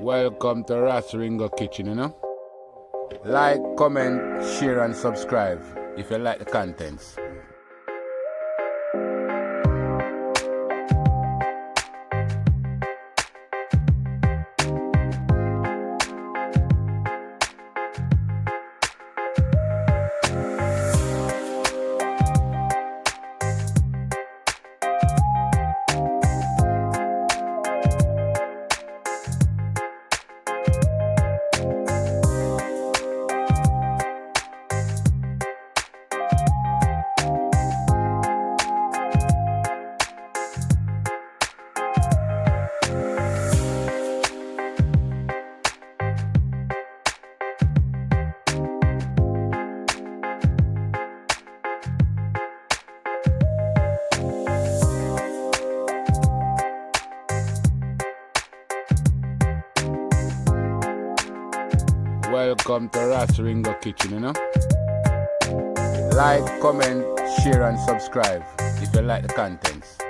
Welcome to Ras Ringo Kitchen, Like, comment, share and subscribe if you like the contents. Welcome to Ras Ringo Kitchen, Like, comment, share and subscribe if you like the contents.